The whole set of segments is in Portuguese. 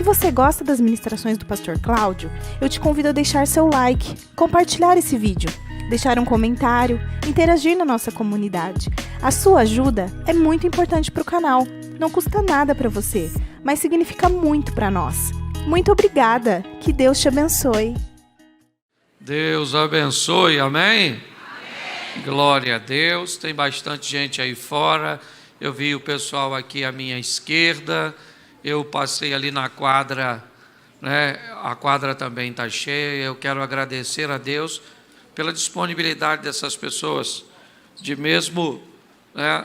Se você gosta das ministrações do Pastor Cláudio, eu te convido a deixar seu like, compartilhar esse vídeo, deixar um comentário, interagir na nossa comunidade. A sua ajuda é muito importante para o canal. Não custa nada para você, mas significa muito para nós. Muito obrigada. Que Deus te abençoe. Deus abençoe, amém? Amém? Glória a Deus. Tem bastante gente aí fora. Eu vi o pessoal aqui à minha esquerda. Eu passei ali na quadra, né? A quadra também está cheia. Eu quero agradecer a Deus pela disponibilidade dessas pessoas, de mesmo, né,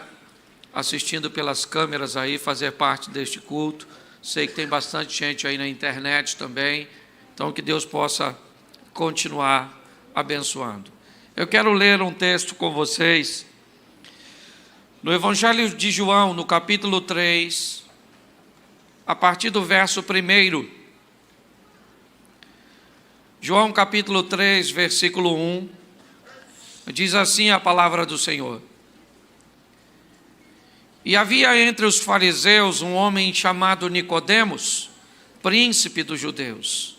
assistindo pelas câmeras aí, fazer parte deste culto. Sei que tem bastante gente aí na internet também. Então, que Deus possa continuar abençoando. Eu quero ler um texto com vocês no Evangelho de João, no capítulo 3, a partir do verso 1. João capítulo 3, versículo 1, diz assim a palavra do Senhor: E havia entre os fariseus um homem chamado Nicodemos, príncipe dos judeus.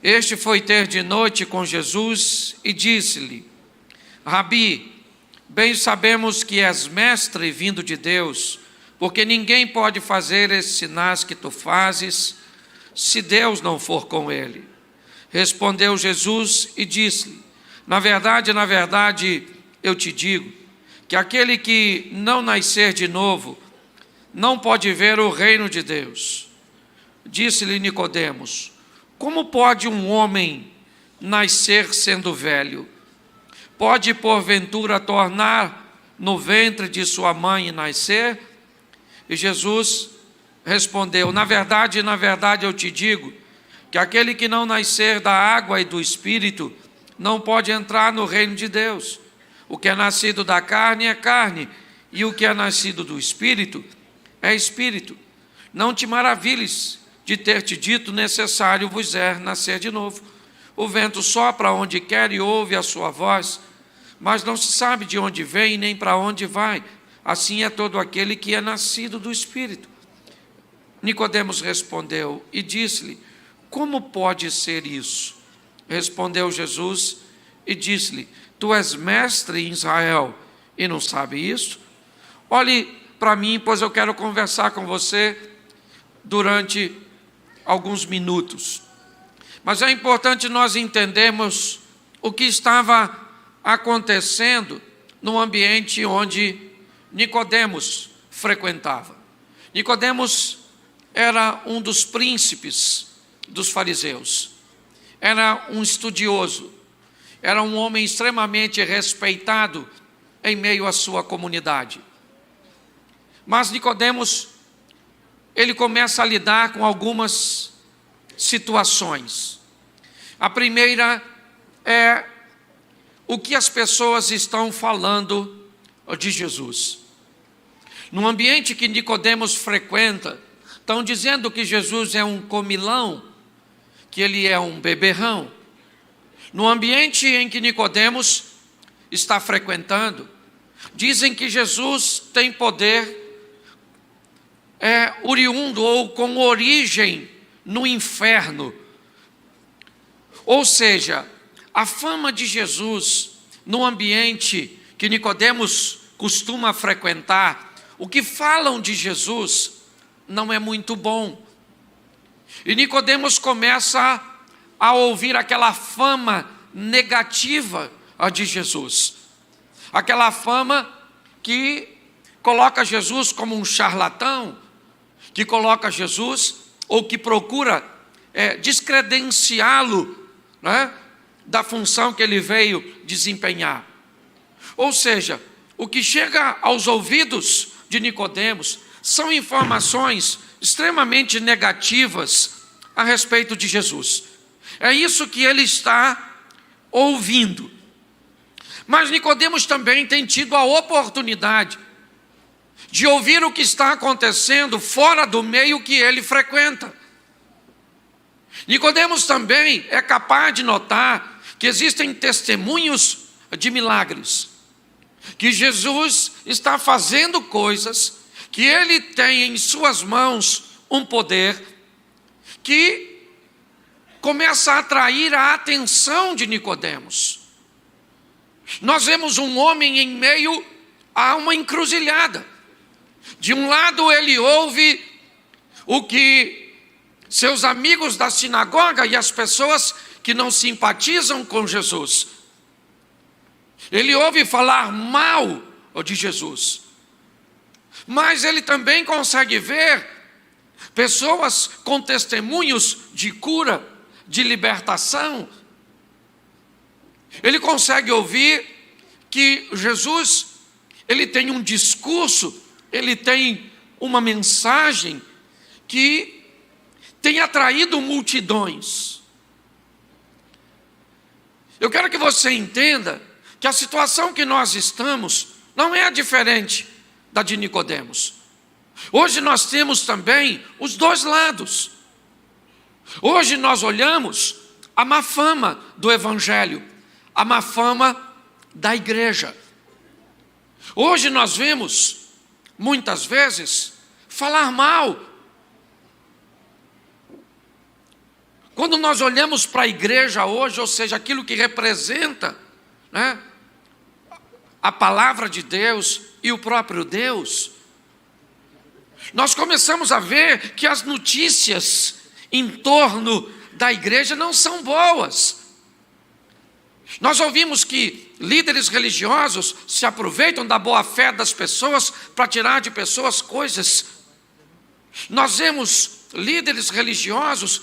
Este foi ter de noite com Jesus e disse-lhe: Rabi, bem sabemos que és mestre vindo de Deus, porque ninguém pode fazer esses sinais que tu fazes, se Deus não for com ele. Respondeu Jesus e disse-lhe: na verdade, eu te digo, que aquele que não nascer de novo, não pode ver o reino de Deus. Disse-lhe Nicodemos: como pode um homem nascer sendo velho? Pode porventura tornar no ventre de sua mãe e nascer? E Jesus respondeu: na verdade, eu te digo, que aquele que não nascer da água e do Espírito, não pode entrar no reino de Deus. O que é nascido da carne é carne, e o que é nascido do Espírito é Espírito. Não te maravilhes de ter te dito: necessário vos é nascer de novo. O vento sopra onde quer e ouve a sua voz, mas não se sabe de onde vem nem para onde vai. Assim é todo aquele que é nascido do Espírito. Nicodemos respondeu e disse-lhe: como pode ser isso? Respondeu Jesus e disse-lhe: tu és mestre em Israel e não sabe isso? Olhe para mim, pois eu quero conversar com você durante alguns minutos. Mas é importante nós entendermos o que estava acontecendo no ambiente onde Nicodemos frequentava. Nicodemos era um dos príncipes dos fariseus. Era um estudioso. Era um homem extremamente respeitado em meio à sua comunidade. Mas Nicodemos, ele começa a lidar com algumas situações. A primeira é o que as pessoas estão falando de Jesus. No ambiente que Nicodemos frequenta, estão dizendo que Jesus é um comilão, que ele é um beberrão. No ambiente em que Nicodemos está frequentando, dizem que Jesus tem poder oriundo ou com origem no inferno. Ou seja, a fama de Jesus no ambiente que Nicodemos costuma frequentar, o que falam de Jesus não é muito bom. E Nicodemos começa a ouvir aquela fama negativa de Jesus. Aquela fama que coloca Jesus como um charlatão, que coloca Jesus, ou que procura descredenciá-lo, né, da função que ele veio desempenhar. Ou seja, o que chega aos ouvidos de Nicodemos são informações extremamente negativas a respeito de Jesus. É isso que ele está ouvindo. Mas Nicodemos também tem tido a oportunidade de ouvir o que está acontecendo fora do meio que ele frequenta. Nicodemos também é capaz de notar que existem testemunhos de milagres, que Jesus está fazendo coisas, que ele tem em suas mãos um poder que começa a atrair a atenção de Nicodemos. Nós vemos um homem em meio a uma encruzilhada. De um lado ele ouve o que seus amigos da sinagoga e as pessoas que não simpatizam com Jesus, ele ouve falar mal de Jesus. Mas ele também consegue ver pessoas com testemunhos de cura, de libertação. Ele consegue ouvir que Jesus, ele tem um discurso, ele tem uma mensagem que tem atraído multidões. Eu quero que você entenda que a situação que nós estamos não é diferente da de Nicodemos. Hoje nós temos também os dois lados. Hoje nós olhamos a má fama do Evangelho, a má fama da igreja. Hoje nós vemos, muitas vezes, falar mal. Quando nós olhamos para a igreja hoje, ou seja, aquilo que representa, né, a palavra de Deus e o próprio Deus, nós começamos a ver que as notícias em torno da igreja não são boas. Nós ouvimos que líderes religiosos se aproveitam da boa-fé das pessoas para tirar de pessoas coisas. Nós vemos líderes religiosos,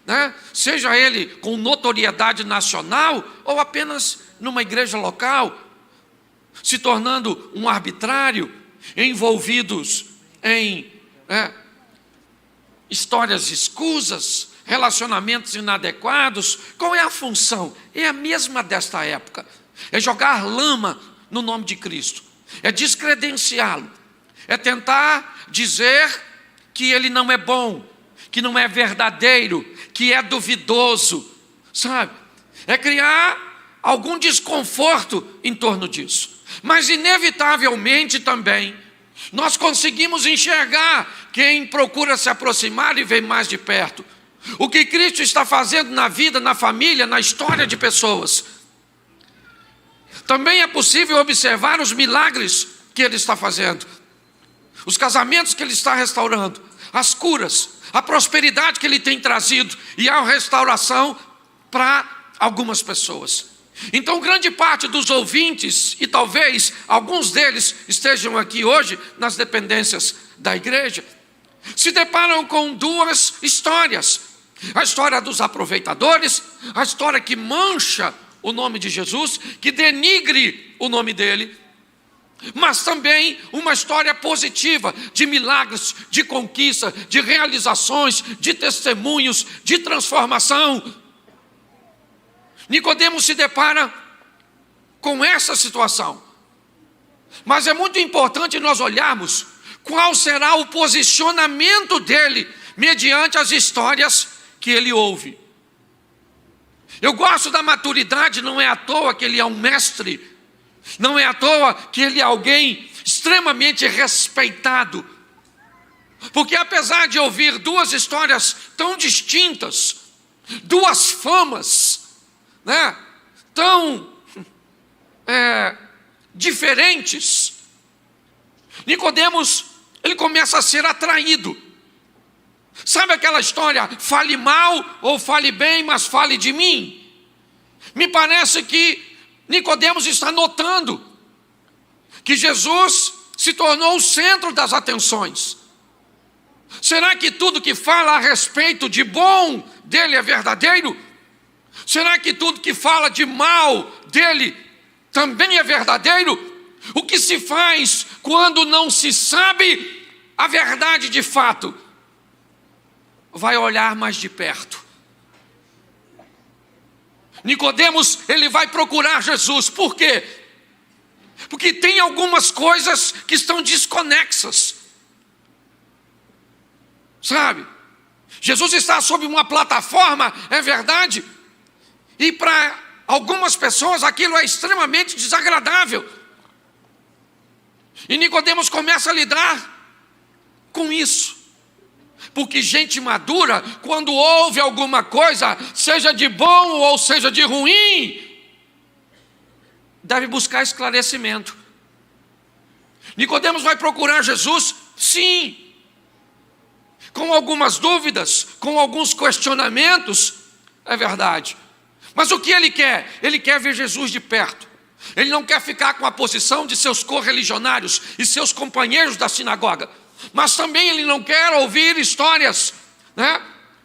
né, seja ele com notoriedade nacional ou apenas numa igreja local, se tornando um arbitrário, envolvidos em histórias escusas, relacionamentos inadequados. Qual é a função? É a mesma desta época. É jogar lama no nome de Cristo. É descredenciá-lo. É tentar dizer que ele não é bom, que não é verdadeiro, que é duvidoso, sabe? É criar algum desconforto em torno disso. Mas inevitavelmente também nós conseguimos enxergar quem procura se aproximar e ver mais de perto o que Cristo está fazendo na vida, na família, na história de pessoas. Também é possível observar os milagres que Ele está fazendo, os casamentos que Ele está restaurando, as curas, a prosperidade que Ele tem trazido e a restauração para algumas pessoas. Então, grande parte dos ouvintes, e talvez alguns deles estejam aqui hoje nas dependências da igreja, se deparam com duas histórias: a história dos aproveitadores, a história que mancha o nome de Jesus, que denigre o nome dele, mas também uma história positiva, de milagres, de conquista, de realizações, de testemunhos, de transformação. Nicodemos se depara com essa situação, mas é muito importante nós olharmos qual será o posicionamento dele mediante as histórias que ele ouve. Eu gosto da maturidade, não é à toa que ele é um mestre, não é à toa que ele é alguém extremamente respeitado, porque apesar de ouvir duas histórias tão distintas, duas famas, né, tão diferentes, Nicodemos, ele começa a ser atraído. Sabe aquela história, fale mal ou fale bem, mas fale de mim? Me parece que Nicodemos está notando que Jesus se tornou o centro das atenções. Será que tudo que fala a respeito de bom dele é verdadeiro? Será que tudo que fala de mal dele também é verdadeiro? O que se faz quando não se sabe a verdade de fato? Vai olhar mais de perto. Nicodemos, ele vai procurar Jesus. Por quê? Porque tem algumas coisas que estão desconexas. Sabe? Jesus está sob uma plataforma, é verdade, e para algumas pessoas aquilo é extremamente desagradável. E Nicodemos começa a lidar com isso. Porque gente madura, quando ouve alguma coisa, seja de bom ou seja de ruim, deve buscar esclarecimento. Nicodemos vai procurar Jesus? Sim. Com algumas dúvidas, com alguns questionamentos, é verdade. Mas o que ele quer? Ele quer ver Jesus de perto. Ele não quer ficar com a posição de seus correligionários e seus companheiros da sinagoga. Mas também ele não quer ouvir histórias,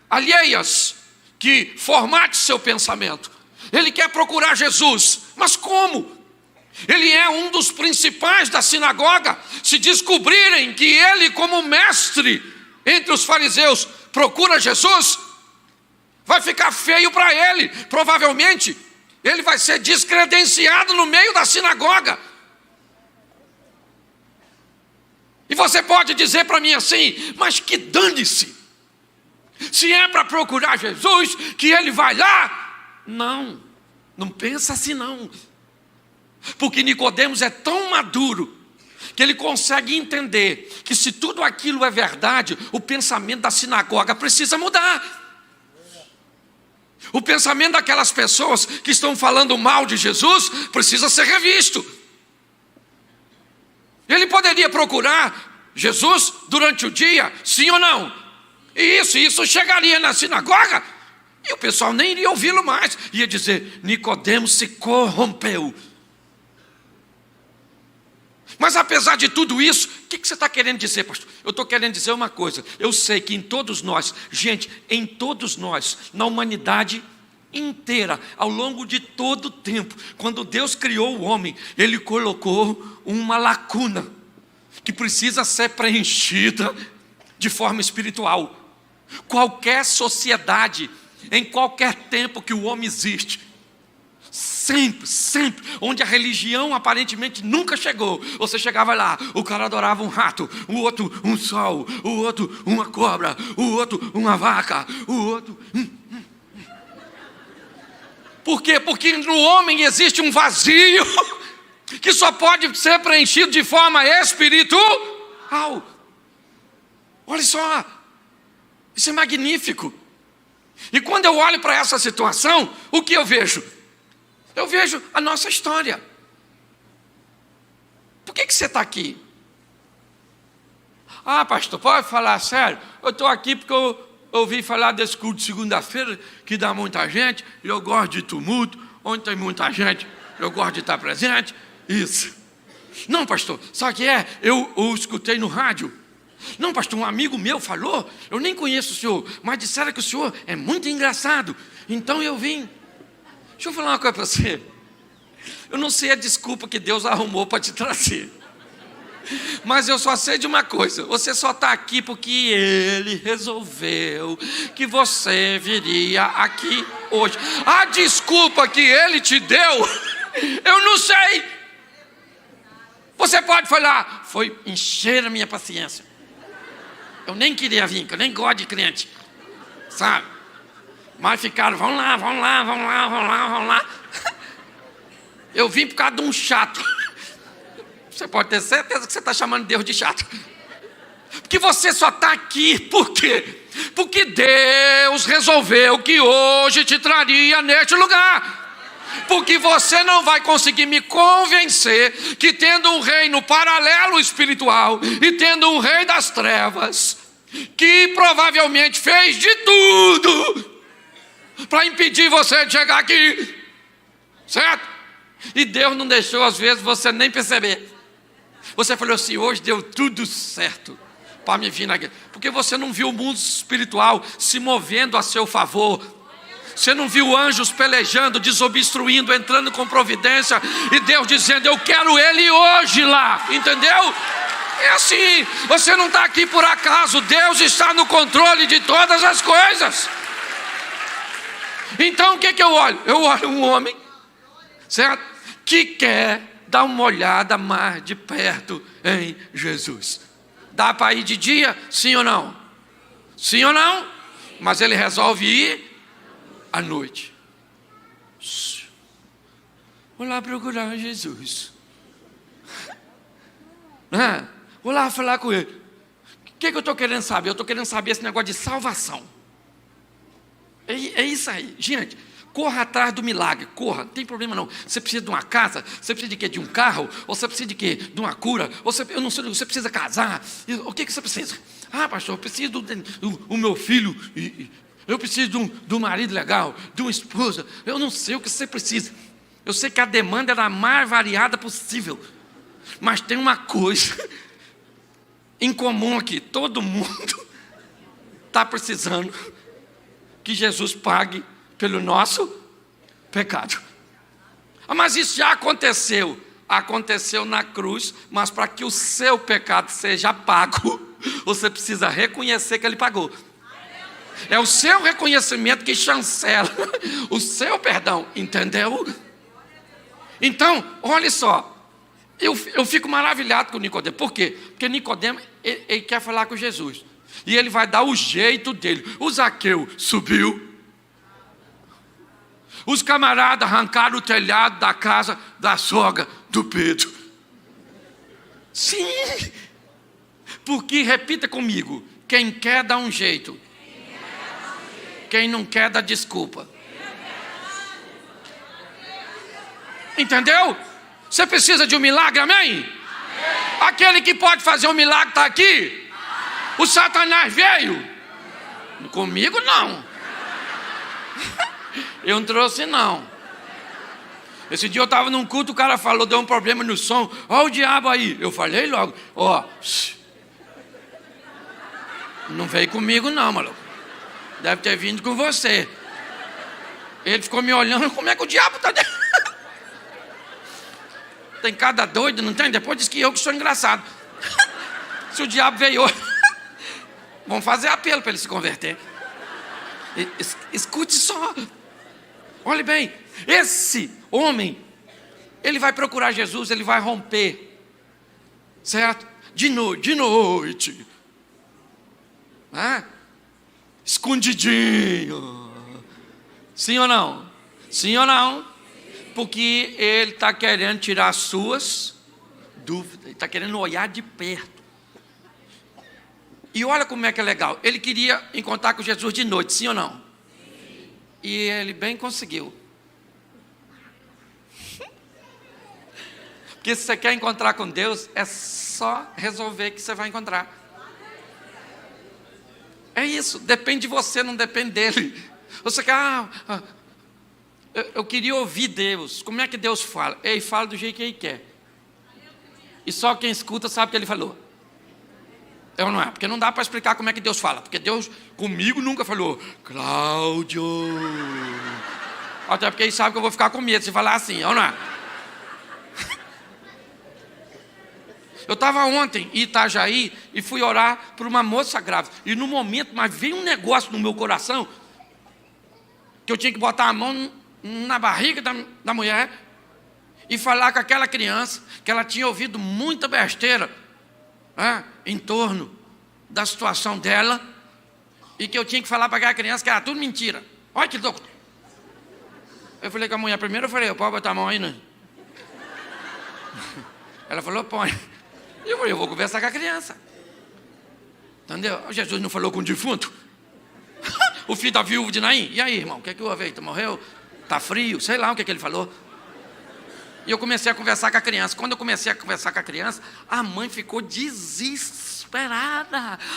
alheias, que formate seu pensamento. Ele quer procurar Jesus. Mas como? Ele é um dos principais da sinagoga. Se descobrirem que ele, como mestre entre os fariseus, procura Jesus, vai ficar feio para ele. Provavelmente ele vai ser descredenciado no meio da sinagoga. E você pode dizer para mim assim: mas que dane-se, se é para procurar Jesus, que ele vai lá. Não pensa assim não. Porque Nicodemos é tão maduro que ele consegue entender que se tudo aquilo é verdade, o pensamento da sinagoga precisa mudar. O pensamento daquelas pessoas que estão falando mal de Jesus precisa ser revisto. Ele poderia procurar Jesus durante o dia, sim ou não? E isso chegaria na sinagoga e o pessoal nem iria ouvi-lo mais. Ia dizer: Nicodemos se corrompeu. Mas apesar de tudo isso, o que você está querendo dizer, pastor? Eu estou querendo dizer uma coisa. Eu sei que em todos nós, em todos nós, na humanidade inteira, ao longo de todo o tempo, quando Deus criou o homem, Ele colocou uma lacuna que precisa ser preenchida de forma espiritual. Qualquer sociedade, em qualquer tempo que o homem existe, sempre, onde a religião aparentemente nunca chegou, você chegava lá, o cara adorava um rato, o outro um sol, o outro uma cobra, o outro uma vaca, o outro... Por quê? Porque no homem existe um vazio que só pode ser preenchido de forma espiritual. Olha só, isso é magnífico. E quando eu olho para essa situação, o que eu vejo? Eu vejo a nossa história. Por que você está aqui? Ah, pastor, pode falar sério? Eu estou aqui porque eu ouvi falar desse culto de segunda-feira, que dá muita gente, e eu gosto de tumulto, onde tem muita gente, eu gosto de estar presente. Isso. Não, pastor, sabe o que é? Eu escutei no rádio. Não, pastor, um amigo meu falou, eu nem conheço o senhor, mas disseram que o senhor é muito engraçado, então eu vim. Deixa eu falar uma coisa para você. Eu não sei a desculpa que Deus arrumou para te trazer, mas eu só sei de uma coisa: você só está aqui porque Ele resolveu que você viria aqui hoje. A desculpa que Ele te deu, eu não sei. Você pode falar: foi encher a minha paciência, eu nem queria vir, que eu nem gosto de crente, sabe? Mas ficaram: vamos lá. Eu vim por causa de um chato. Você pode ter certeza que você está chamando Deus de chato. Porque você só está aqui por quê? Porque Deus resolveu que hoje te traria neste lugar. Porque você não vai conseguir me convencer que, tendo um reino paralelo espiritual e tendo um rei das trevas, que provavelmente fez de tudo para impedir você de chegar aqui, certo? E Deus não deixou, às vezes, você nem perceber. Você falou assim: hoje deu tudo certo para me vir aqui. Porque você não viu o mundo espiritual se movendo a seu favor. Você não viu anjos pelejando, desobstruindo, entrando com providência, e Deus dizendo: eu quero ele hoje lá, entendeu? É assim, você não está aqui por acaso. Deus está no controle de todas as coisas. Então o que eu olho? Eu olho um homem, certo? Que quer dar uma olhada mais de perto em Jesus. Dá para ir de dia? Sim ou não? Sim ou não? Mas ele resolve ir à noite. Vou lá procurar Jesus. Vou lá falar com ele. que eu estou querendo saber? Eu estou querendo saber esse negócio de salvação. É isso aí. Gente, corra atrás do milagre, corra, não tem problema não. Você precisa de uma casa, você precisa de quê? De um carro, ou você precisa de quê? De uma cura, ou você, eu não sei, você precisa casar. O que você precisa? Ah, pastor, eu preciso do meu filho, eu preciso de um marido legal, de uma esposa. Eu não sei o que você precisa. Eu sei que a demanda é da mais variada possível, mas tem uma coisa em comum aqui: todo mundo está precisando que Jesus pague pelo nosso pecado. Mas isso já aconteceu. Aconteceu na cruz, mas para que o seu pecado seja pago, você precisa reconhecer que Ele pagou. É o seu reconhecimento que chancela o seu perdão, entendeu? Então, olha só, eu fico maravilhado com Nicodemo. Por quê? Porque Nicodemo, ele quer falar com Jesus, e ele vai dar o jeito dele. O Zaqueu subiu, os camaradas arrancaram o telhado da casa da sogra do Pedro. Sim, porque, repita comigo, quem quer dá um jeito, quem não quer dá desculpa. Entendeu? Você precisa de um milagre, amém? Aquele que pode fazer um milagre está aqui. O Satanás veio. Comigo não. Eu não trouxe não. Esse dia eu estava num culto, o cara falou, deu um problema no som. Ó o diabo aí. Eu falei logo, ó, não veio comigo não, maluco. Deve ter vindo com você. Ele ficou me olhando, como é que o diabo está dentro? Tem cada doido, não tem? Depois diz que eu que sou engraçado. Se o diabo veio hoje, vamos fazer apelo para ele se converter. Escute só. Olhe bem, esse homem, ele vai procurar Jesus, ele vai romper, certo? De noite. Escondidinho. Sim ou não? Sim ou não? Porque ele está querendo tirar as suas dúvidas, ele está querendo olhar de perto. E olha como é que é legal, ele queria encontrar com Jesus de noite, sim ou não? Sim. E ele bem conseguiu. Porque se você quer encontrar com Deus, é só resolver que você vai encontrar. É isso, depende de você, não depende dele. Você quer, eu queria ouvir Deus. Como é que Deus fala? Ele fala do jeito que Ele quer. E só quem escuta sabe o que Ele falou. É ou não é? Porque não dá para explicar como é que Deus fala. Porque Deus comigo nunca falou, Cláudio. Até porque Ele sabe que eu vou ficar com medo se falar assim, é ou não é? Eu estava ontem em Itajaí e fui orar por uma moça grávida. E no momento, mas veio um negócio no meu coração, que eu tinha que botar a mão na barriga da mulher e falar com aquela criança que ela tinha ouvido muita besteira em torno da situação dela, e que eu tinha que falar para aquela criança que era tudo mentira. Olha que louco. Eu falei com a mulher primeiro, eu falei, pode botar a mão aí, né? Ela falou, põe. E eu falei, eu vou conversar com a criança. Entendeu? Jesus não falou com o defunto? O filho da viúva de Naim. E aí, irmão, o que é que houve aí? Tu morreu? Tá frio? Sei lá o que é que ele falou. E eu comecei a conversar com a criança. Quando eu comecei a conversar com a criança, a mãe ficou desesperada,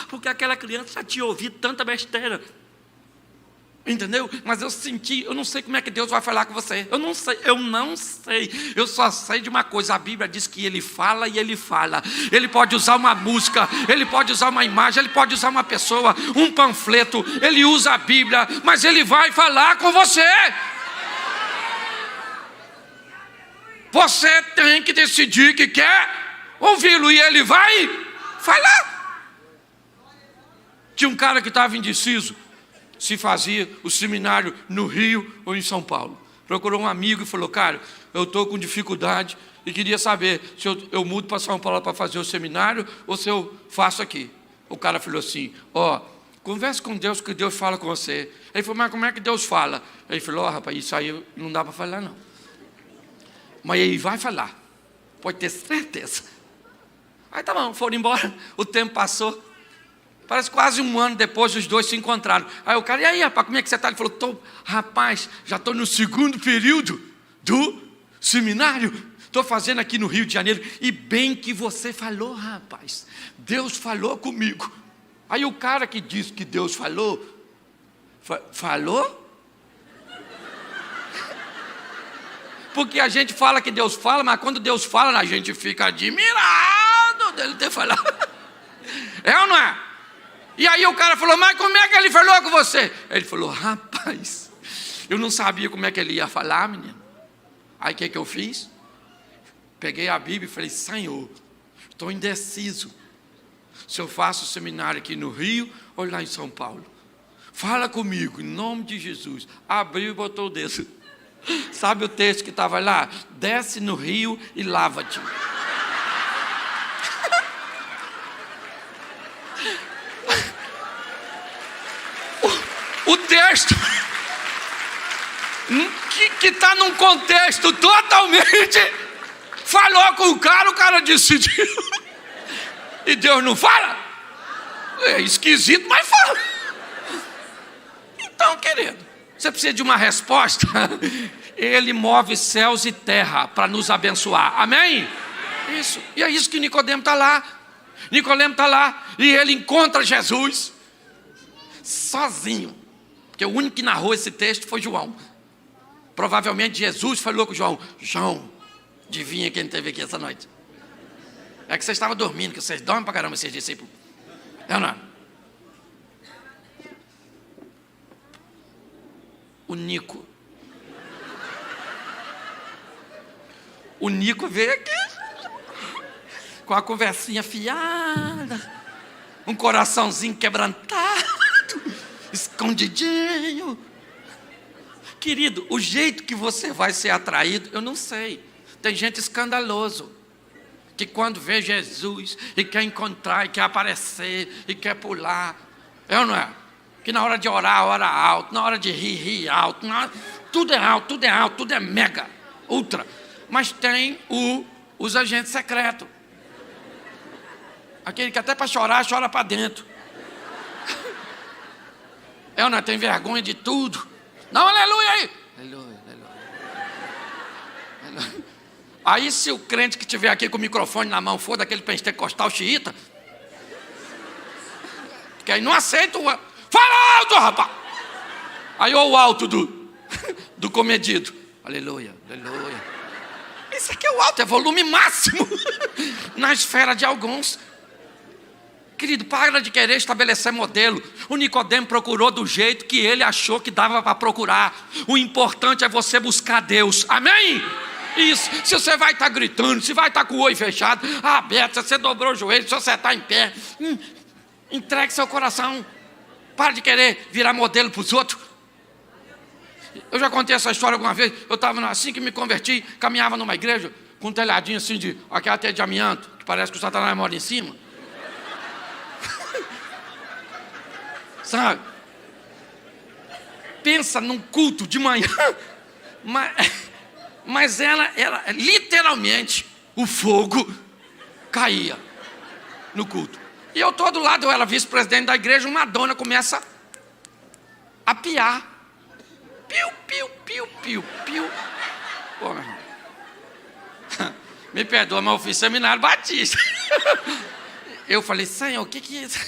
porque aquela criança já tinha ouvido tanta besteira. Entendeu? Mas eu senti, eu não sei como é que Deus vai falar com você. Eu não sei. Eu só sei de uma coisa, a Bíblia diz que Ele fala e Ele fala. Ele pode usar uma música, Ele pode usar uma imagem, Ele pode usar uma pessoa, um panfleto, Ele usa a Bíblia, mas Ele vai falar com você. Você tem que decidir que quer ouvi-lo e Ele vai falar. Tinha um cara que estava indeciso se fazia o seminário no Rio ou em São Paulo. Procurou um amigo e falou, cara, eu estou com dificuldade e queria saber se eu mudo para São Paulo para fazer o seminário ou se eu faço aqui. O cara falou assim, converse com Deus que Deus fala com você. Ele falou, mas como é que Deus fala? Ele falou, rapaz, isso aí não dá para falar não. Mas Ele vai falar, pode ter certeza. Aí tá bom, foram embora, o tempo passou. Parece quase um ano depois os dois se encontraram. Aí o cara, e aí, rapaz, como é que você está? Ele falou, rapaz, já estou no segundo período do seminário. Estou fazendo aqui no Rio de Janeiro. E bem que você falou, rapaz. Deus falou comigo. Aí o cara que disse que Deus falou, falou? Porque a gente fala que Deus fala, mas quando Deus fala, a gente fica admirado dele ter falado. É ou não é? E aí o cara falou, mas como é que ele falou com você? Ele falou, rapaz, eu não sabia como é que ele ia falar, menino. Aí o que eu fiz? Peguei a Bíblia e falei, Senhor, estou indeciso se eu faço seminário aqui no Rio ou lá em São Paulo. Fala comigo, em nome de Jesus. Abriu e botou o dedo. Sabe o texto que estava lá? Desce no rio e lava-te. O texto que está num contexto totalmente, falou com o cara decidiu. E Deus não fala? É esquisito, mas fala. Então, querido, você precisa de uma resposta. Ele move céus e terra para nos abençoar, amém? Isso, e é isso que Nicodemo está lá. Nicodemo está lá e ele encontra Jesus sozinho, porque o único que narrou esse texto foi João. Provavelmente Jesus falou com João, adivinha quem teve aqui essa noite? É que vocês estavam dormindo, que vocês dormem pra caramba, esses discípulos. É ou não? O Nico veio aqui com a conversinha fiada, um coraçãozinho quebrantado, escondidinho. Querido, o jeito que você vai ser atraído, eu não sei. Tem gente escandaloso que quando vê Jesus e quer encontrar, e quer aparecer, e quer pular. É ou não é? Que na hora de orar, ora alto, na hora de rir alto, tudo é alto, tudo é mega, ultra. Mas tem os agentes secretos. Aquele que até para chorar, chora para dentro. É ou não é? Tem vergonha de tudo. Não, aleluia aí. Aleluia. Aí se o crente que estiver aqui com o microfone na mão for daquele pentecostal xiita, que aí não aceita o... Fala alto, rapaz! Aí ou o alto do comedido. Aleluia. Esse aqui é o alto, é volume máximo na esfera de alguns. Querido, para de querer estabelecer modelo. O Nicodemo procurou do jeito que ele achou que dava para procurar. O importante é você buscar Deus, amém? Isso, se você vai estar gritando, se vai estar com o olho fechado, aberto, se você dobrou o joelho, se você está em pé, entregue seu coração. Para de querer virar modelo para os outros. Eu já contei essa história alguma vez. Eu estava assim que me converti, caminhava numa igreja com um telhadinho assim de aquela teia de amianto, que parece que o Satanás mora em cima. Sabe? Pensa num culto de manhã, mas ela literalmente, o fogo caía no culto. E eu todo lado, eu era vice-presidente da igreja, uma dona começa a piar. Piu, piu, piu, piu, piu. Pô, meu irmão. Me perdoa, mas eu fiz seminário batista. Eu falei, Senhor, o que é isso?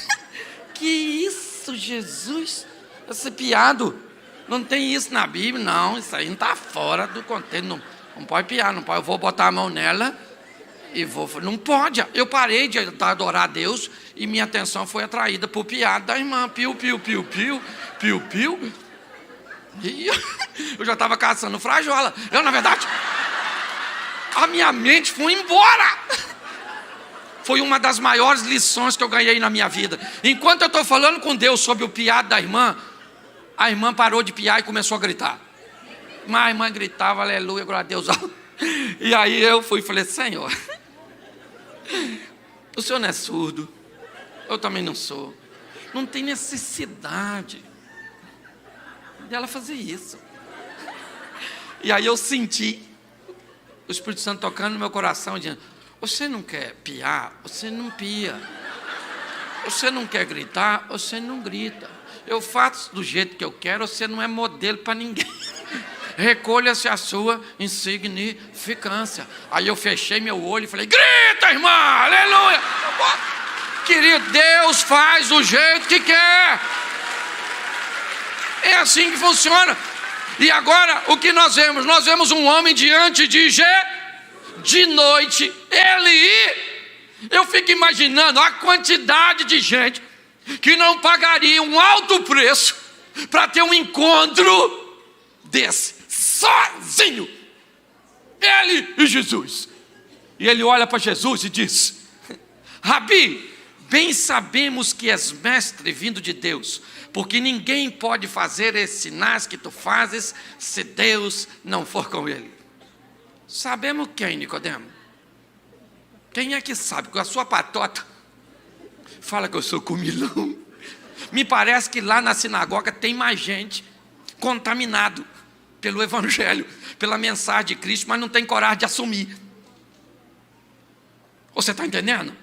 Que isso, Jesus? Esse piado. Não tem isso na Bíblia, não. Isso aí não está fora do contexto. Não pode piar, não pode. Eu vou botar a mão nela e vou... Não pode. Eu parei de adorar a Deus e minha atenção foi atraída por piada da irmã. Piu, piu, piu, piu, piu, piu. E eu já estava caçando frajola. Eu, na verdade, a minha mente foi embora. Foi uma das maiores lições que eu ganhei na minha vida. Enquanto eu estou falando com Deus sobre o piado da irmã, a irmã parou de piar e começou a gritar. Mas a irmã gritava, aleluia, glória a Deus. E aí eu fui e falei, Senhor, o Senhor não é surdo, eu também não sou. Não tem necessidade dela fazer isso. E aí eu senti o Espírito Santo tocando no meu coração, dizendo, você não quer piar? Você não pia. Você não quer gritar, você não grita. Eu faço do jeito que eu quero, você não é modelo para ninguém. Recolha-se a sua insignificância. Aí eu fechei meu olho e falei, grita, irmã, aleluia. Querido, Deus faz do jeito que quer. É assim que funciona. E agora, o que nós vemos? Nós vemos um homem diante de noite, eu fico imaginando a quantidade de gente que não pagaria um alto preço para ter um encontro desse, sozinho, ele e Jesus. E ele olha para Jesus e diz, Rabi, bem sabemos que és mestre vindo de Deus, porque ninguém pode fazer esses sinais que tu fazes se Deus não for com ele. Sabemos quem, Nicodemo? Quem é que sabe? Com a sua patota fala que eu sou comilão. Me parece que lá na sinagoga tem mais gente contaminado pelo evangelho, pela mensagem de Cristo, mas não tem coragem de assumir. Você está entendendo?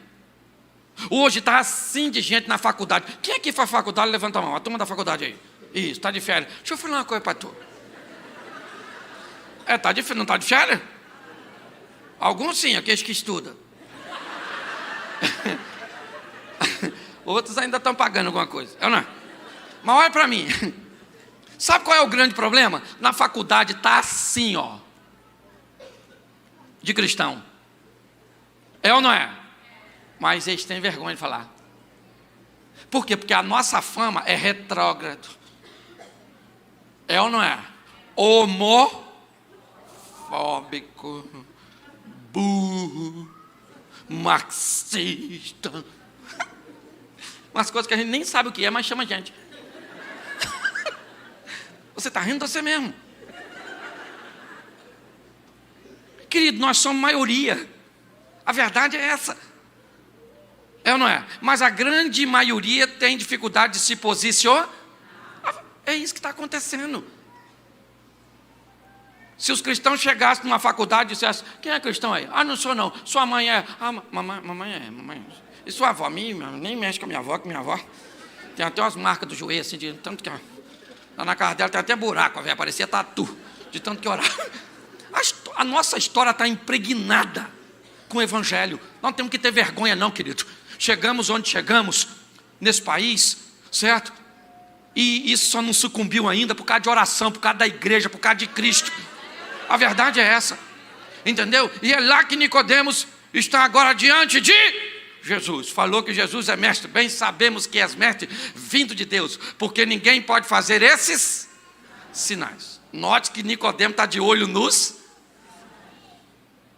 Hoje está assim de gente na faculdade. Quem aqui faz faculdade? Levanta a mão. A turma da faculdade aí. Isso, está de férias. Deixa eu falar uma coisa para tu. Tá de férias, não está de férias? Alguns sim, aqueles que estudam. Outros ainda estão pagando alguma coisa. Eu não. Mas olha para mim. Sabe qual é o grande problema? Na faculdade está assim, ó. De cristão. É ou não é? Mas eles têm vergonha de falar. Por quê? Porque a nossa fama é retrógrado. É ou não é? Homofóbico, burro, marxista. Umas coisas que a gente nem sabe o que é, mas chama a gente. Você está rindo de você mesmo. Querido, nós somos maioria. A verdade é essa. É ou não é? Mas a grande maioria tem dificuldade de se posicionar. É isso que está acontecendo. Se os cristãos chegassem numa faculdade e dissessem, quem é cristão aí? Ah, não sou não. Sua mãe é. Ah, mamãe é. E sua avó? Nem mexe com a minha avó, que minha avó tem até umas marcas do joelho, assim, de tanto que... Lá na casa dela tem até buraco, velho, parecia tatu, de tanto que orar. A nossa história está impregnada com o evangelho. Não temos que ter vergonha não, querido. Chegamos onde chegamos, nesse país, certo? E isso só não sucumbiu ainda por causa de oração, por causa da igreja, por causa de Cristo. A verdade é essa, entendeu? E é lá que Nicodemos está agora diante de Jesus. Falou que Jesus é mestre. Bem sabemos que és mestre vindo de Deus, porque ninguém pode fazer esses sinais. Note que Nicodemo está de olho nos...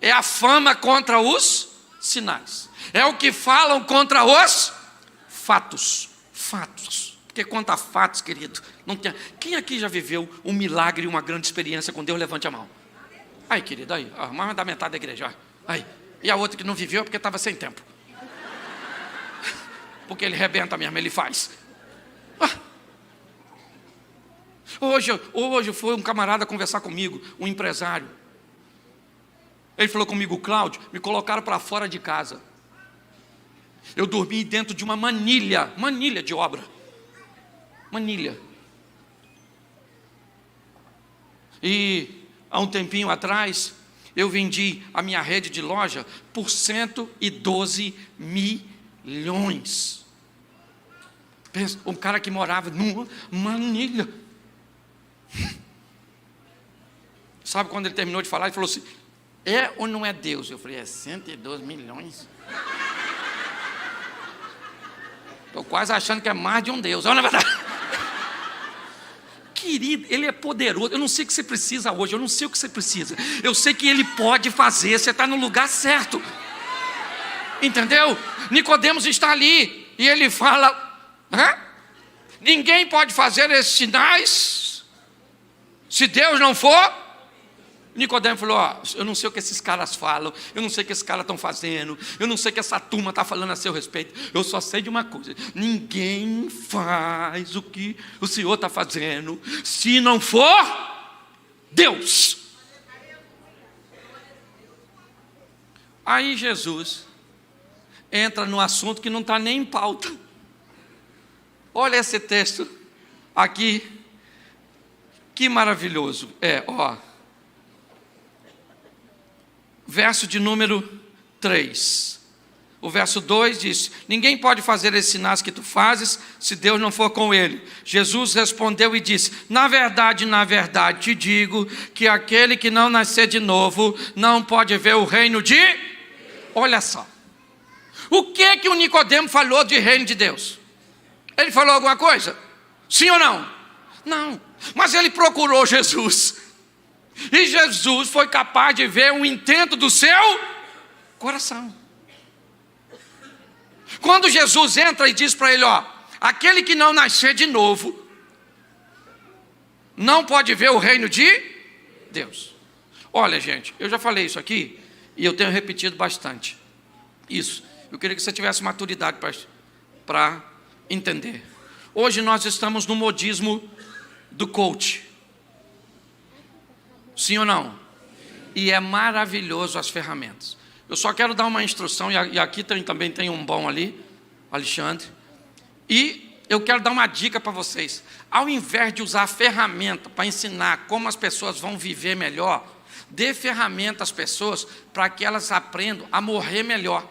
É a fama contra os sinais. É o que falam contra os fatos. Fatos. Porque quanto a fatos, querido, não tem... Quem aqui já viveu um milagre e uma grande experiência com Deus? Levante a mão. Aí, querido, aí. Mais da metade da igreja. Aí. E a outra que não viveu é porque estava sem tempo. Porque ele rebenta mesmo, ele faz. Hoje foi um camarada conversar comigo, um empresário. Ele falou comigo, Cláudio, me colocaram para fora de casa. Eu dormi dentro de uma manilha de obra. Manilha. E há um tempinho atrás, eu vendi a minha rede de loja por 112 milhões. Pensa, um cara que morava numa manilha. Sabe quando ele terminou de falar, ele falou assim, é ou não é Deus? Eu falei, é 112 milhões. Estou quase achando que é mais de um Deus. Não é verdade? Querido, ele é poderoso. Eu não sei o que você precisa hoje, eu não sei o que você precisa. Eu sei que ele pode fazer, você está no lugar certo. Entendeu? Nicodemos está ali e ele fala, ninguém pode fazer esses sinais se Deus não for. Nicodemo falou, eu não sei o que esses caras falam, eu não sei o que esses caras estão fazendo, eu não sei o que essa turma está falando a seu respeito, eu só sei de uma coisa, ninguém faz o que o Senhor está fazendo, se não for Deus. Aí Jesus entra no assunto que não está nem em pauta. Olha esse texto aqui. Que maravilhoso. Verso de número 3. O verso 2 diz: ninguém pode fazer esses sinais que tu fazes, se Deus não for com ele. Jesus respondeu e disse: na verdade te digo, que aquele que não nascer de novo, não pode ver o reino de... Olha só. O que o Nicodemo falou de reino de Deus? Ele falou alguma coisa? Sim ou não? Não. Mas ele procurou Jesus. E Jesus foi capaz de ver o intento do seu coração. Quando Jesus entra e diz para ele, aquele que não nascer de novo, não pode ver o reino de Deus. Olha, gente, eu já falei isso aqui, e eu tenho repetido bastante. Isso, eu queria que você tivesse maturidade para entender. Hoje nós estamos no modismo do coach. Sim ou não? E é maravilhoso as ferramentas. Eu só quero dar uma instrução, e aqui também tem um bom ali, Alexandre. E eu quero dar uma dica para vocês. Ao invés de usar ferramenta para ensinar como as pessoas vão viver melhor, dê ferramenta às pessoas para que elas aprendam a morrer melhor.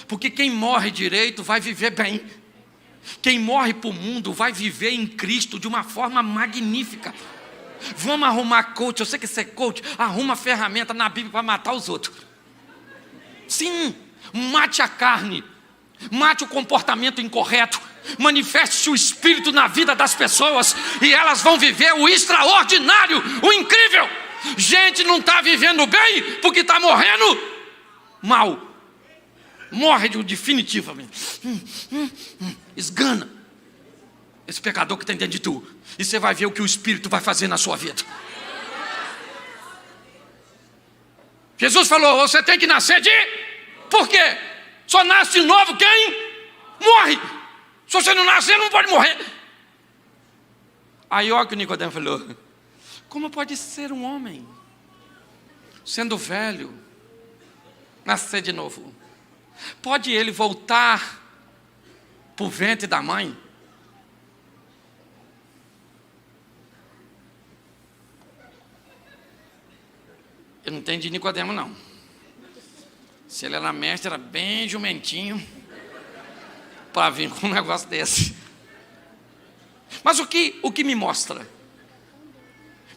Porque quem morre direito vai viver bem. Quem morre para o mundo vai viver em Cristo de uma forma magnífica. Vamos arrumar coach, eu sei que você é coach, arruma ferramenta na Bíblia para matar os outros. Sim, mate a carne, mate o comportamento incorreto, manifeste o Espírito na vida das pessoas, e elas vão viver o extraordinário, o incrível. Gente não está vivendo bem porque está morrendo mal. Morre definitivamente. Esgana esse pecador que tem dentro de tu, e você vai ver o que o Espírito vai fazer na sua vida. Jesus falou: você tem que nascer de... Por quê? Só nasce de novo quem morre. Se você não nascer, não pode morrer. Aí olha o que o Nicodemo falou: como pode ser um homem, sendo velho, nascer de novo? Pode ele voltar para o ventre da mãe? Eu não entendi Nicodemo, não. Se ele era mestre, era bem jumentinho para vir com um negócio desse. Mas o que me mostra?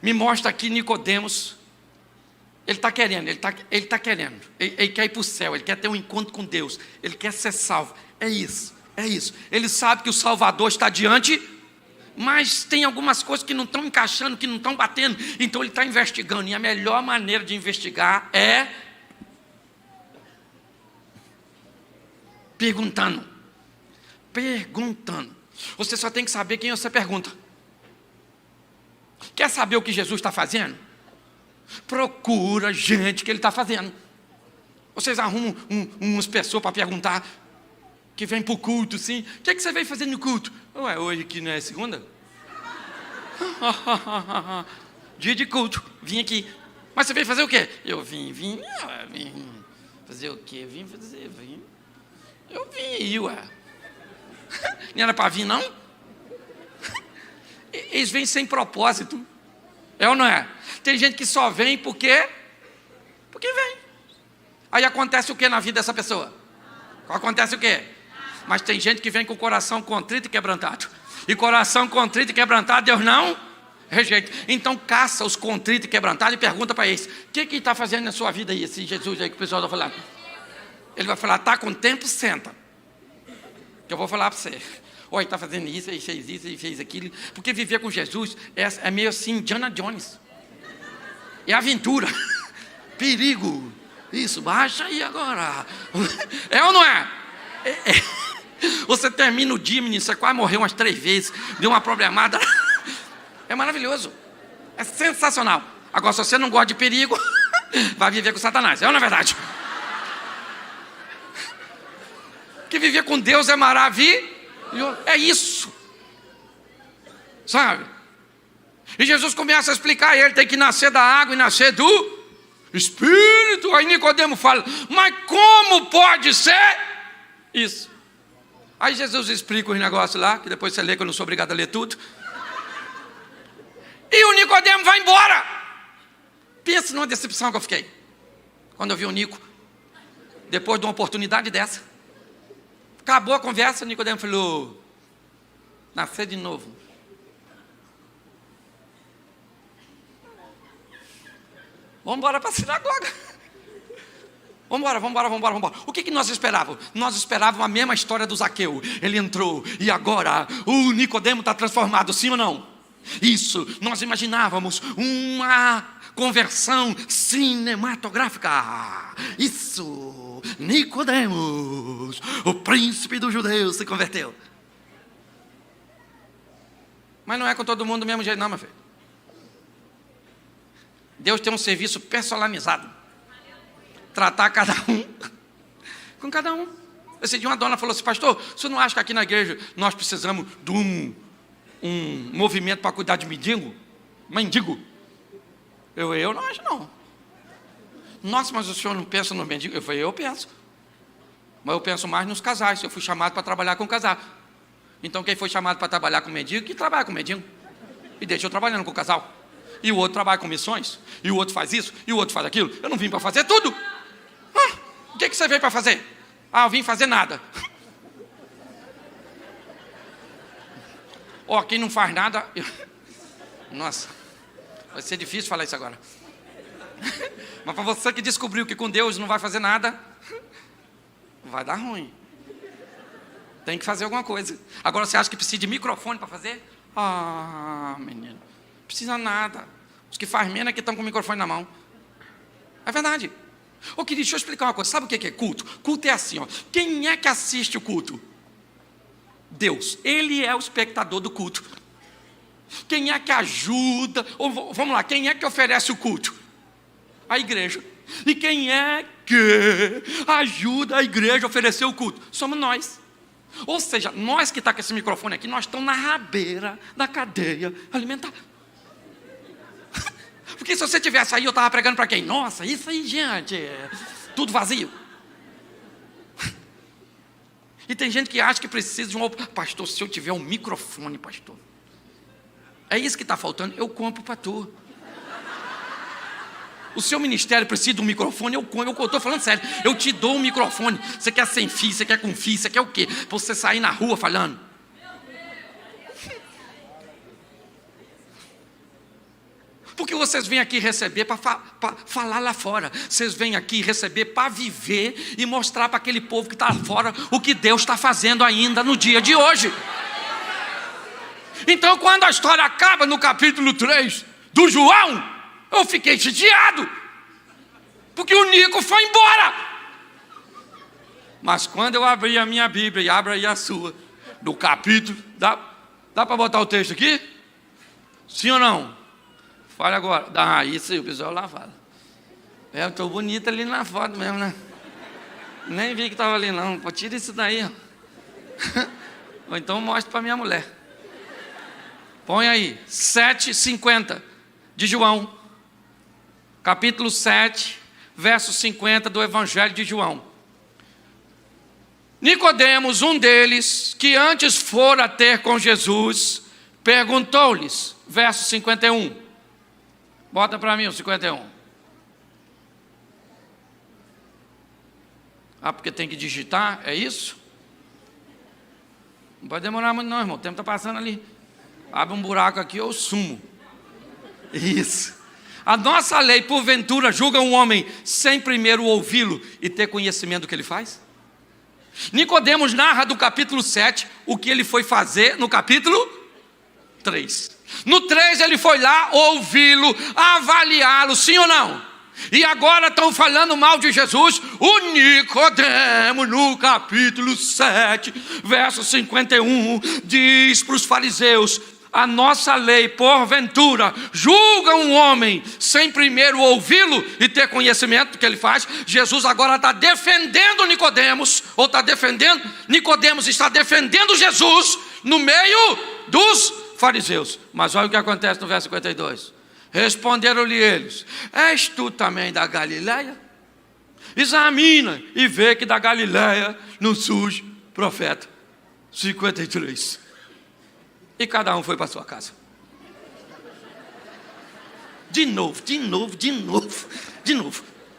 Me mostra que Nicodemos, ele está querendo, ele quer ir para o céu, ele quer ter um encontro com Deus, ele quer ser salvo. É isso. Ele sabe que o Salvador está diante, mas tem algumas coisas que não estão encaixando, que não estão batendo. Então ele está investigando, e a melhor maneira de investigar é perguntando. Você só tem que saber quem você pergunta. Quer saber o que Jesus está fazendo? Procura gente que ele está fazendo. Vocês arrumam umas pessoas para perguntar, que vem para o culto, sim. O que é que você veio fazer no culto? Ué, hoje que não é segunda? Dia de culto, vim aqui. Mas você veio fazer o quê? Eu vim fazer o quê? Eu vim aí, ué. Não era para vir, não? Eles vêm sem propósito. É ou não é? Tem gente que só vem porque vem. Aí acontece o que na vida dessa pessoa? Acontece o quê? Mas tem gente que vem com o coração contrito e quebrantado. E coração contrito e quebrantado, Deus não rejeita. Então caça os contritos e quebrantados e pergunta para eles: o que está fazendo na sua vida aí, esse Jesus aí que o pessoal vai falar? Ele vai falar: está com tempo, senta, que eu vou falar para você. Olha, está fazendo isso, ele fez isso, ele fez aquilo. Porque viver com Jesus é meio assim, Indiana Jones. É aventura. Perigo. Isso, baixa aí agora. É ou não é? Você termina o dia, menino, você quase morreu umas 3 vezes, deu uma problemada. É maravilhoso. É sensacional. Agora, se você não gosta de perigo, vai viver com Satanás. É ou não é verdade? Que viver com Deus é maravilhoso. É isso. Sabe? E Jesus começa a explicar, ele tem que nascer da água e nascer do Espírito. Aí Nicodemo fala: mas como pode ser isso? Aí Jesus explica os negócios lá, que depois você lê, que eu não sou obrigado a ler tudo. E o Nicodemo vai embora. Pensa numa decepção que eu fiquei quando eu vi o Nico, depois de uma oportunidade dessa. Acabou a conversa, o Nicodemo falou: nascer de novo. Vamos embora para a sinagoga. Vamos embora. O que nós esperávamos? Nós esperávamos a mesma história do Zaqueu. Ele entrou e agora o Nicodemo está transformado, sim ou não? Isso, nós imaginávamos uma conversão cinematográfica. Isso, Nicodemos, o príncipe dos judeus, se converteu. Mas não é com todo mundo do mesmo jeito não, meu filho. Deus tem um serviço personalizado. Tratar cada um com cada um. Esse dia uma dona falou assim: pastor, você não acha que aqui na igreja nós precisamos de um movimento para cuidar de mendigo? Eu não acho não. Nossa, mas o senhor não pensa no mendigo? Eu falei: eu penso. Mas eu penso mais nos casais. Eu fui chamado para trabalhar com casal. Então quem foi chamado para trabalhar com mendigo, que trabalha com mendigo. E deixa eu trabalhando com o casal. E o outro trabalha com missões. E o outro faz isso, e o outro faz aquilo. Eu não vim para fazer tudo. O que você veio para fazer? Eu vim fazer nada. Quem não faz nada... Nossa, vai ser difícil falar isso agora. Mas para você que descobriu que com Deus não vai fazer nada, vai dar ruim. Tem que fazer alguma coisa. Agora você acha que precisa de microfone para fazer? Menino, não precisa nada. Os que fazem menos é que estão com o microfone na mão. É verdade. Querido, deixa eu explicar uma coisa. Sabe o que é culto? Culto é assim, ó. Quem é que assiste o culto? Deus. Ele é o espectador do culto. Quem é que ajuda? Vamos lá, quem é que oferece o culto? A igreja. E quem é que ajuda a igreja a oferecer o culto? Somos nós. Ou seja, nós que estamos com esse microfone aqui, nós estamos na rabeira da cadeia alimentar. Porque se você tivesse aí, eu estava pregando para quem? Nossa, isso aí, gente, tudo vazio. E tem gente que acha que precisa de um... Pastor, se eu tiver um microfone, pastor, é isso que está faltando, eu compro para tu. O seu ministério precisa de um microfone, eu estou falando sério, eu te dou um microfone. Você quer sem fio, você quer com fio, você quer o quê? Para você sair na rua falando. Porque vocês vêm aqui receber para falar lá fora. Vocês vêm aqui receber para viver e mostrar para aquele povo que está lá fora o que Deus está fazendo ainda no dia de hoje. Então, quando a história acaba no capítulo 3 do João, eu fiquei chateado, porque o Nico foi embora. Mas quando eu abri a minha Bíblia, e abra aí a sua, do capítulo, dá para botar o texto aqui? Sim ou não? Fala agora. Isso aí, o pessoal lá fala. Eu estou bonita ali na foto mesmo, né? Nem vi que estava ali não. Pô, tira isso daí, ó. Ou então mostra para minha mulher. Põe aí, 7:50 de João. Capítulo 7, verso 50 do Evangelho de João. Nicodemos, um deles, que antes fora ter com Jesus, perguntou-lhes, verso 51. Bota para mim o 51. Porque tem que digitar, é isso? Não pode demorar muito não, irmão, o tempo está passando ali. Abre um buraco aqui, eu sumo. Isso. A nossa lei, porventura, julga um homem sem primeiro ouvi-lo e ter conhecimento do que ele faz? Nicodemos narra do capítulo 7 o que ele foi fazer no capítulo 3. No 3 ele foi lá ouvi-lo, avaliá-lo, sim ou não? E agora estão falando mal de Jesus. O Nicodemo, no capítulo 7, verso 51, diz para os fariseus: a nossa lei, porventura, julga um homem sem primeiro ouvi-lo e ter conhecimento do que ele faz. Jesus agora está defendendo Nicodemos, ou está defendendo, Nicodemos está defendendo Jesus no meio dos fariseus. Mas olha o que acontece no verso 52. Responderam-lhe eles: és tu também da Galileia? Examina e vê que da Galileia não surge profeta. 53. E cada um foi para sua casa. De novo.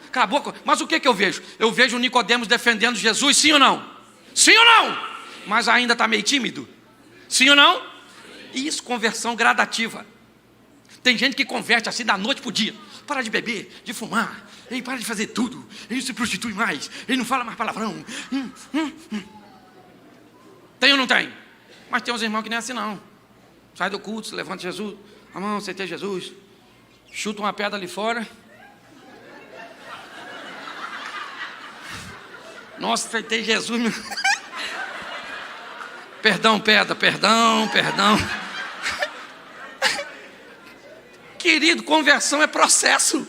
Acabou. Mas o que eu vejo? Eu vejo o Nicodemos defendendo Jesus, sim ou não? Sim ou não? Mas ainda está meio tímido. Sim ou não? Isso, conversão gradativa. Tem gente que converte assim da noite para o dia. Para de beber, de fumar. Ele para de fazer tudo. Ele não se prostitui mais. Ele não fala mais palavrão. Tem ou não tem? Mas tem uns irmãos que nem é assim não. Sai do culto, se levanta Jesus. A mão, aceitei Jesus. Chuta uma pedra ali fora. Nossa, aceitei Jesus. Perdão, pedra, perdão. Querido, conversão é processo.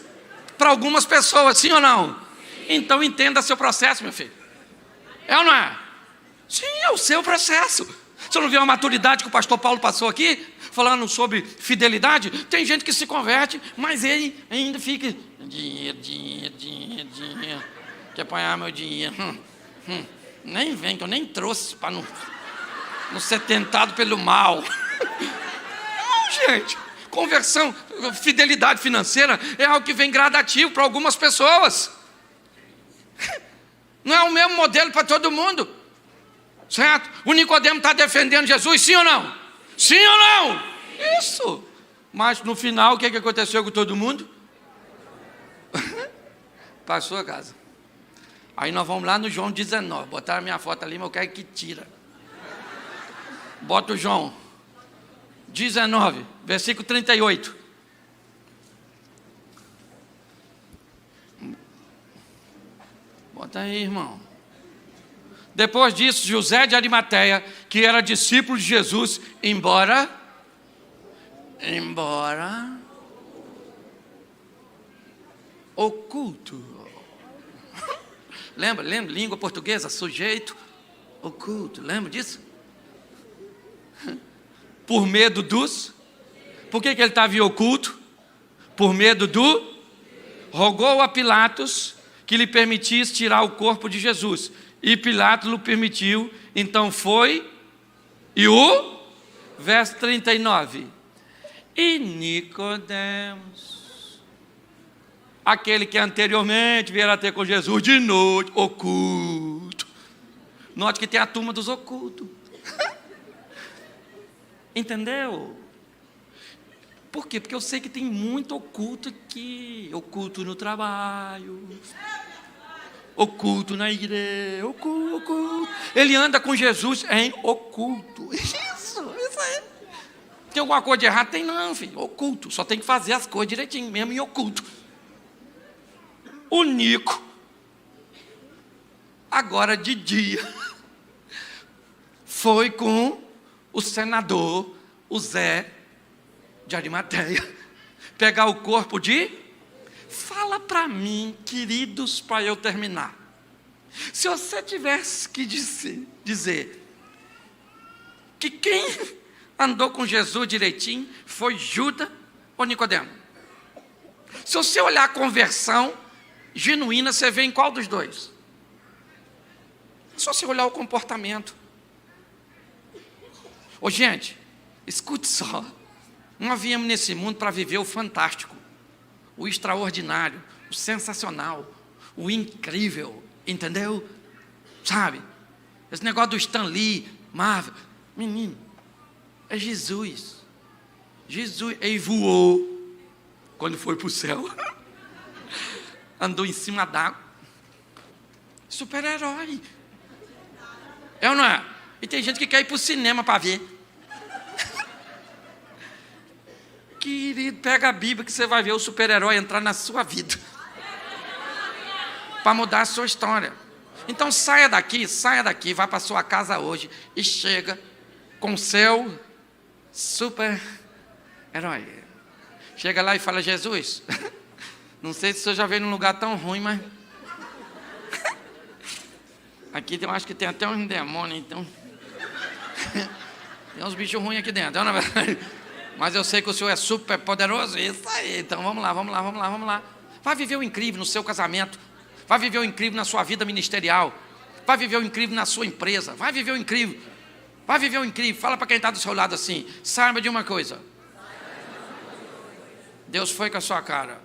Para algumas pessoas, sim ou não? Então entenda seu processo, meu filho. É ou não é? Sim, é o seu processo. Você não viu a maturidade que o pastor Paulo passou aqui? Falando sobre fidelidade? Tem gente que se converte, mas ele ainda fica... Dinheiro. Quer apanhar meu dinheiro? Nem vem, que eu nem trouxe para não ser tentado pelo mal. Não, gente. Conversão, fidelidade financeira é algo que vem gradativo para algumas pessoas. Não é o mesmo modelo para todo mundo. Certo? O Nicodemo está defendendo Jesus, sim ou não? Sim ou não? Isso. Mas no final, o que aconteceu com todo mundo? Passou a casa. Aí nós vamos lá no João 19. Botaram a minha foto ali, mas eu quero que tira. Bota o João 19, versículo 38. Bota aí, irmão. Depois disso, José de Arimateia, que era discípulo de Jesus, embora oculto. Lembra? Língua portuguesa, sujeito, oculto. Lembra disso? Por medo dos... Por que ele estava em oculto? Por medo do... Rogou a Pilatos que lhe permitisse tirar o corpo de Jesus. E Pilatos lhe permitiu. Então foi... E o... Verso 39. E Nicodemos, aquele que anteriormente viera ter com Jesus de noite, oculto. Note que tem a turma dos ocultos. Entendeu? Por quê? Porque eu sei que tem muito oculto aqui. Oculto no trabalho. Oculto na igreja. Oculto. Ele anda com Jesus em oculto. Isso aí. Tem alguma coisa de errado? Tem não, filho. Oculto. Só tem que fazer as coisas direitinho, mesmo em oculto. O Nico, agora de dia, foi com o senador, o Zé de Arimateia, pegar o corpo de... Fala para mim, queridos, para eu terminar. Se você tivesse que dizer que quem andou com Jesus direitinho foi Judas ou Nicodemo? Se você olhar a conversão genuína, você vê em qual dos dois? Só se olhar o comportamento. Ô gente, escute só. Nós viemos nesse mundo para viver o fantástico, o extraordinário, o sensacional, o incrível, entendeu? Sabe? Esse negócio do Stan Lee, Marvel, menino, é Jesus. Jesus, ele voou quando foi para o céu. Andou em cima d'água. Super-herói. É ou não é? E tem gente que quer ir para o cinema para ver. Querido, pega a Bíblia que você vai ver o super-herói entrar na sua vida. Para mudar a sua história. Então saia daqui, vai para sua casa hoje e chega com o seu super-herói. Chega lá e fala: Jesus, não sei se o senhor já veio num lugar tão ruim, mas... Aqui eu acho que tem até uns demônios, então... Tem uns bichos ruins aqui dentro, não é verdade? Mas eu sei que o senhor é super poderoso. Isso aí, então vamos lá. Vai viver o incrível no seu casamento. Vai viver o incrível na sua vida ministerial. Vai viver o incrível na sua empresa. Vai viver o incrível. Vai viver um incrível. Fala para quem está do seu lado assim: saiba de uma coisa. Deus foi com a sua cara.